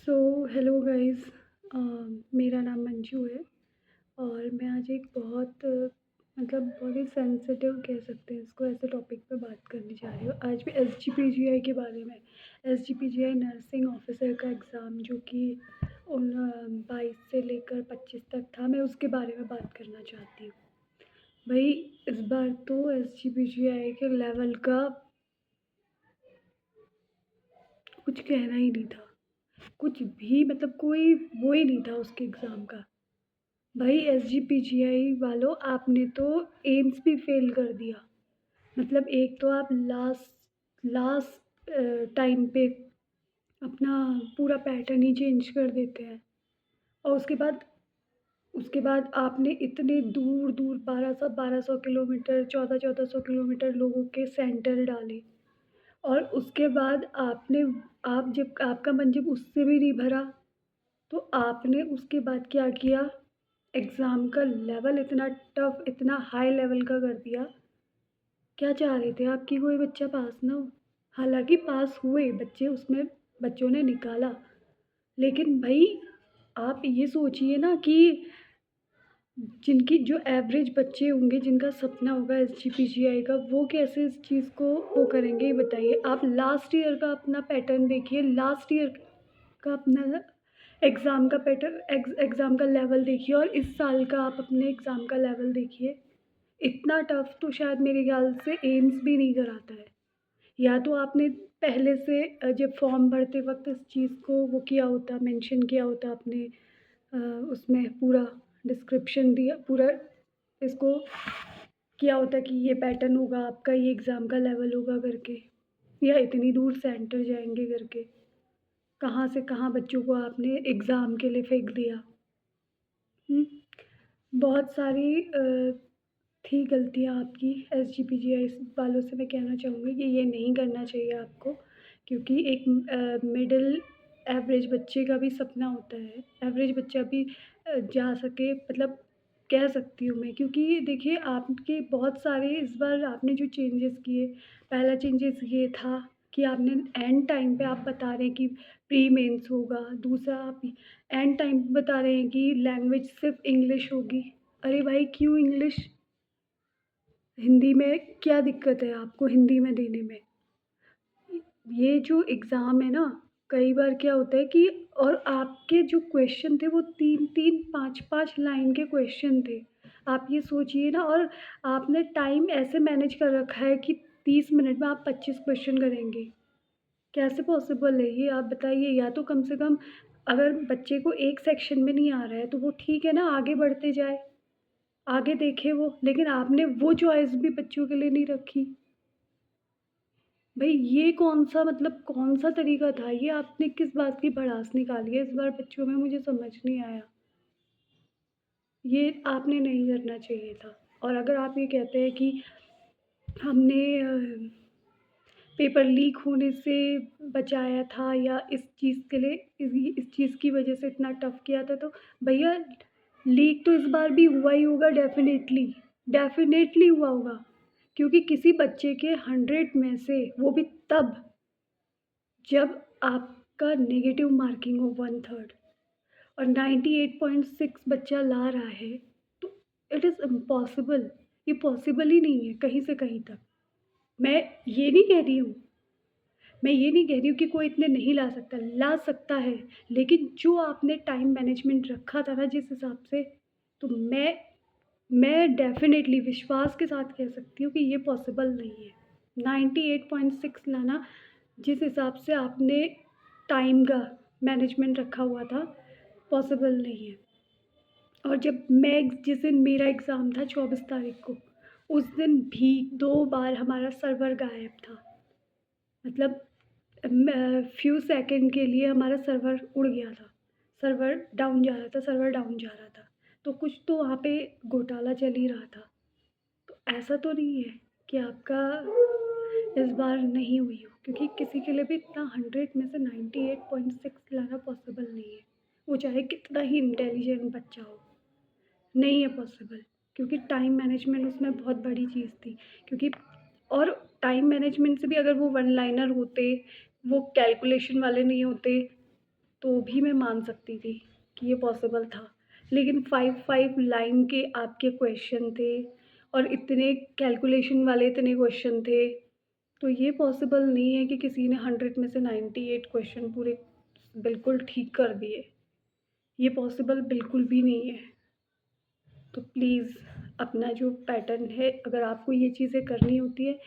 So hello guys. मेरा नाम मंजू है और मैं आज एक बहुत ही सेंसिटिव कह सकते हैं इसको, ऐसे टॉपिक पे बात करने जा रही हूँ। आज भी एसजीपीजीआई के बारे में। एसजीपीजीआई नर्सिंग ऑफिसर का एग्ज़ाम जो कि 22 से लेकर 25 तक था, मैं उसके बारे में बात करना चाहती हूँ। भाई, इस बार तो एसजीपीजीआई के लेवल का कुछ कहना ही नहीं था। कुछ भी मतलब कोई वो ही नहीं था उसके एग्ज़ाम का। भाई एसजीपीजीआई वालों, आपने तो एम्स भी फेल कर दिया। मतलब एक तो आप लास्ट लास्ट टाइम पे अपना पूरा पैटर्न ही चेंज कर देते हैं, और उसके बाद आपने इतने दूर दूर 1200 किलोमीटर 1400 किलोमीटर लोगों के सेंटर डाले, और उसके बाद आप जब आपका मन जब उससे भी नहीं भरा, तो आपने उसके बाद क्या किया? एग्ज़ाम का लेवल इतना टफ़, इतना हाई लेवल का कर दिया। क्या चाह रहे थे आप कि कोई बच्चा पास ना हो? हालाँकि पास हुए बच्चे, उसमें बच्चों ने निकाला। लेकिन भई, आप ये सोचिए ना कि जिनकी जो एवरेज बच्चे होंगे, जिनका सपना होगा एसजीपीजीआई का, वो कैसे इस चीज़ को वो करेंगे, ये बताइए। आप लास्ट ईयर का अपना पैटर्न देखिए, लास्ट ईयर का अपना एग्ज़ाम का लेवल देखिए, और इस साल का आप अपने एग्ज़ाम का लेवल देखिए। इतना टफ़ तो शायद मेरे ख़्याल से एम्स भी नहीं कराता है। या तो आपने पहले से जब फॉर्म भरते वक़्त इस चीज़ को वो किया होता, मेंशन किया होता आपने, उसमें पूरा डिस्क्रिप्शन दिया, पूरा इसको किया होता कि ये पैटर्न होगा आपका, ये एग्ज़ाम का लेवल होगा करके, या इतनी दूर सेंटर जाएँगे करके। कहाँ से कहाँ बच्चों को आपने एग्ज़ाम के लिए फेंक दिया। हुँ। बहुत सारी थी गलतियाँ आपकी। एसजीपीजीआई वालों से मैं कहना चाहूँगी कि ये नहीं करना चाहिए आपको, क्योंकि एक मिडल एवरेज बच्चे का भी सपना होता है। एवरेज बच्चा भी जा सके, मतलब कह सकती हूँ मैं, क्योंकि देखिए आपके बहुत सारे इस बार आपने जो चेंजेस किए, पहला चेंजेस ये था कि आपने एंड टाइम पे आप बता रहे हैं कि प्री मेंस होगा। दूसरा, आप एंड टाइम पे बता रहे हैं कि लैंग्वेज सिर्फ़ इंग्लिश होगी। अरे भाई, क्यों इंग्लिश? हिंदी में क्या दिक्कत है आपको हिंदी में देने में? ये जो एग्ज़ाम है ना, कई बार क्या होता है कि, और आपके जो क्वेश्चन थे वो 3-3 5-5 लाइन के क्वेश्चन थे। आप ये सोचिए ना, और आपने टाइम ऐसे मैनेज कर रखा है कि 30 मिनट में आप 25 क्वेश्चन करेंगे। कैसे पॉसिबल है ये, आप बताइए? या तो कम से कम, अगर बच्चे को एक सेक्शन में नहीं आ रहा है तो वो ठीक है ना, आगे बढ़ते जाए, आगे देखे वो। लेकिन आपने वो चॉइस भी बच्चों के लिए नहीं रखी। भई, ये कौन-सा मतलब कौन-सा तरीका था? ये आपने किस बात की भड़ास निकाली है इस बार बच्चों में, मुझे समझ नहीं आया। ये आपने नहीं करना चाहिए था। और अगर आप ये कहते हैं कि हमने पेपर लीक होने से बचाया था, या इस चीज़ के लिए इस चीज़ की वजह से इतना टफ़ किया था, तो भैया लीक तो इस बार भी हुआ ही होगा डेफ़िनेटली, डेफ़िनेटली हुआ होगा। क्योंकि किसी बच्चे के 100 में से, वो भी तब जब आपका नेगेटिव मार्किंग हो 1/3, और 98.6 बच्चा ला रहा है, तो इट इज़ इम्पॉसिबल। ये पॉसिबल ही नहीं है कहीं से कहीं तक। मैं ये नहीं कह रही हूँ मैं ये नहीं कह रही हूँ कि कोई इतने नहीं ला सकता है, लेकिन जो आपने टाइम मैनेजमेंट रखा था ना जिस हिसाब से, तो मैं डेफ़िनेटली विश्वास के साथ कह सकती हूँ कि ये पॉसिबल नहीं है। 98.6 लाना, जिस हिसाब से आपने टाइम का मैनेजमेंट रखा हुआ था, पॉसिबल नहीं है। और जिस दिन मेरा एग्ज़ाम था 24 तारीख को, उस दिन भी 2 बार हमारा सर्वर गायब था। मतलब फ्यू सेकंड के लिए हमारा सर्वर उड़ गया था। सर्वर डाउन जा रहा था। तो कुछ तो वहाँ पे घोटाला चल ही रहा था। तो ऐसा तो नहीं है कि आपका इस बार नहीं हुई हो, क्योंकि किसी के लिए भी इतना 100 में से 98.6 लाना पॉसिबल नहीं है। वो चाहे कितना ही इंटेलिजेंट बच्चा हो, नहीं है पॉसिबल, क्योंकि टाइम मैनेजमेंट उसमें बहुत बड़ी चीज़ थी। क्योंकि और टाइम मैनेजमेंट से भी, अगर वो वन लाइनर होते, वो कैलकुलेशन वाले नहीं होते, तो भी मैं मान सकती थी कि ये पॉसिबल था। लेकिन 5-5 लाइन के आपके क्वेश्चन थे और इतने कैलकुलेशन वाले इतने क्वेश्चन थे, तो ये पॉसिबल नहीं है कि किसी ने 100 में से 98 क्वेश्चन पूरे बिल्कुल ठीक कर दिए। ये पॉसिबल बिल्कुल भी नहीं है। तो प्लीज़ अपना जो पैटर्न है, अगर आपको ये चीज़ें करनी होती है,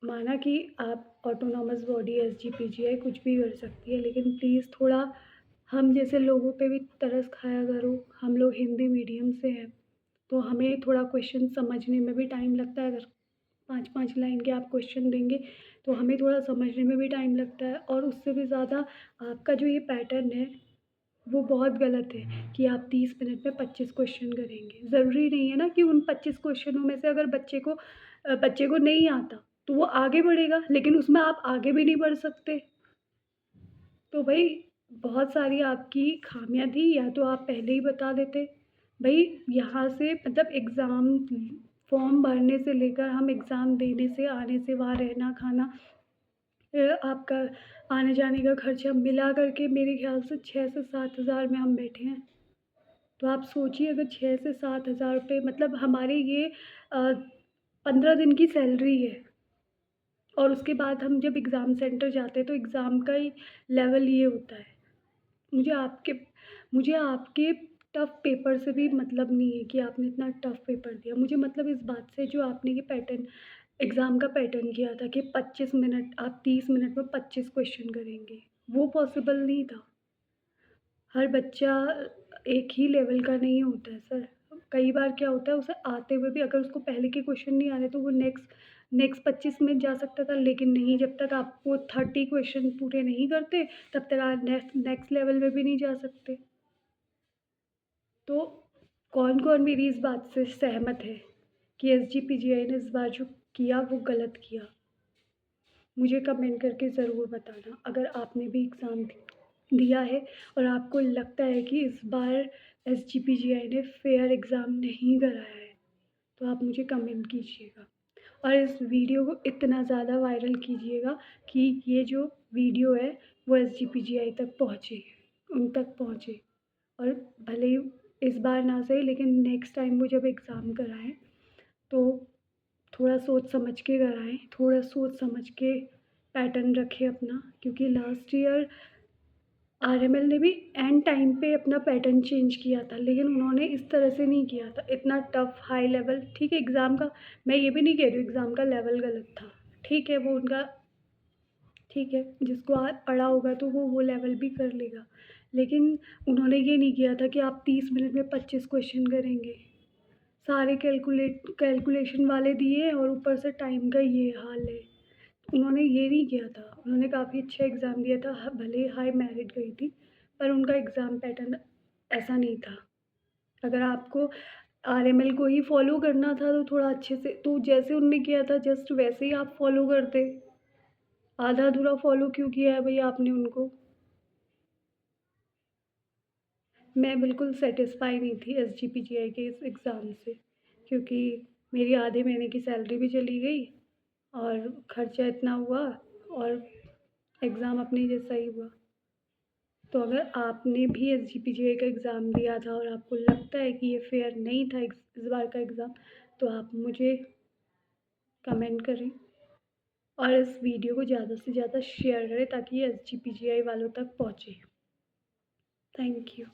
माना कि आप ऑटोनॉमस बॉडी एसजीपीजीआई कुछ भी कर सकती है, लेकिन प्लीज़ थोड़ा हम जैसे लोगों पे भी तरस खाया करो। हम लोग हिंदी मीडियम से हैं, तो हमें थोड़ा क्वेश्चन समझने में भी टाइम लगता है। अगर 5-5 लाइन के आप क्वेश्चन देंगे, तो हमें थोड़ा समझने में भी टाइम लगता है। और उससे भी ज़्यादा आपका जो ये पैटर्न है, वो बहुत गलत है कि आप 30 मिनट में 25 क्वेश्चन करेंगे। ज़रूरी नहीं है ना कि उन 25 क्वेश्चनों में से अगर बच्चे को नहीं आता, तो वो आगे बढ़ेगा, लेकिन उसमें आप आगे भी नहीं बढ़ सकते। तो भई बहुत सारी आपकी खामियाँ थी, या तो आप पहले ही बता देते। भई यहाँ से मतलब एग्ज़ाम फॉर्म भरने से लेकर हम एग्ज़ाम देने से, आने से, वहाँ रहना, खाना, आपका आने-जाने का खर्चा मिला कर के मेरे ख़्याल से 6 से 7 हज़ार में हम बैठे हैं। तो आप सोचिए, अगर 6 से 7 हज़ार रुपए मतलब हमारे ये 15 दिन की सैलरी है। और उसके बाद हम जब एग्ज़ाम सेंटर जाते हैं, तो एग्ज़ाम का ही लेवल ये होता है। मुझे आपके मुझे आपके टफ़ पेपर से भी मतलब नहीं है कि आपने इतना टफ़ पेपर दिया। मुझे मतलब इस बात से, जो आपने ये पैटर्न एग्ज़ाम का पैटर्न किया था कि 25 मिनट, आप 30 मिनट में 25 क्वेश्चन करेंगे, वो पॉसिबल नहीं था। हर बच्चा एक ही लेवल का नहीं होता है सर। कई बार क्या होता है, उसे आते हुए भी अगर उसको पहले के क्वेश्चन नहीं आ रहे, तो वो नेक्स्ट 25 में जा सकता था, लेकिन नहीं, जब तक आप वो 30 क्वेश्चन पूरे नहीं करते, तब तक आप नेक्स्ट लेवल में भी नहीं जा सकते। तो कौन-कौन मेरी इस बात से सहमत है कि एसजीपीजीआई ने इस बार जो किया वो गलत किया? मुझे कमेंट करके ज़रूर बताना। अगर आपने भी एग्ज़ाम दिया है और आपको लगता है कि इस बार एसजीपीजीआई ने फ़ेयर एग्ज़ाम नहीं कराया है, तो आप मुझे कमेंट कीजिएगा। और इस वीडियो को इतना ज़्यादा वायरल कीजिएगा कि ये जो वीडियो है वो एसजीपीजीआई तक पहुँचे, उन तक पहुँचे। और भले ही इस बार ना सही, लेकिन नेक्स्ट टाइम वो जब एग्ज़ाम कराएँ, तो थोड़ा सोच समझ के कराएँ, थोड़ा सोच समझ के पैटर्न रखें अपना। क्योंकि लास्ट ईयर आरएमएल ने भी एंड टाइम पे अपना पैटर्न चेंज किया था, लेकिन उन्होंने इस तरह से नहीं किया था, इतना टफ़ हाई लेवल। ठीक है, एग्ज़ाम का मैं ये भी नहीं कह रही हूँ एग्ज़ाम का लेवल गलत था। ठीक है, वो उनका ठीक है, जिसको पढ़ा होगा तो वो लेवल भी कर लेगा। लेकिन उन्होंने ये नहीं किया था कि आप 30 मिनट में 25 क्वेश्चन करेंगे। सारे कैलकुलेशन वाले दिए हैं और ऊपर से टाइम का ये हाल है। उन्होंने ये नहीं किया था, उन्होंने काफ़ी अच्छा एग्ज़ाम दिया था, भले ही हाई मेरिट गई थी, पर उनका एग्ज़ाम पैटर्न ऐसा नहीं था। अगर आपको आरएमएल को ही फ़ॉलो करना था, तो थोड़ा अच्छे से, तो जैसे उन्होंने किया था जस्ट वैसे ही आप फ़ॉलो करते। आधा-अधूरा फ़ॉलो क्यों किया है भई आपने उनको? मैं बिल्कुल सैटिस्फ़ाई नहीं थी एसजीपीजीआई के इस एग्ज़ाम से, क्योंकि मेरी आधे महीने की सैलरी भी चली गई और खर्चा इतना हुआ, और एग्ज़ाम अपने जैसा ही हुआ। तो अगर आपने भी एसजीपीजीआई का एग्ज़ाम दिया था और आपको लगता है कि ये फ़ेयर नहीं था इस बार का एग्ज़ाम, तो आप मुझे कमेंट करें और इस वीडियो को ज़्यादा से ज़्यादा शेयर करें, ताकि ये एसजीपीजीआई वालों तक पहुँचे। Thank you.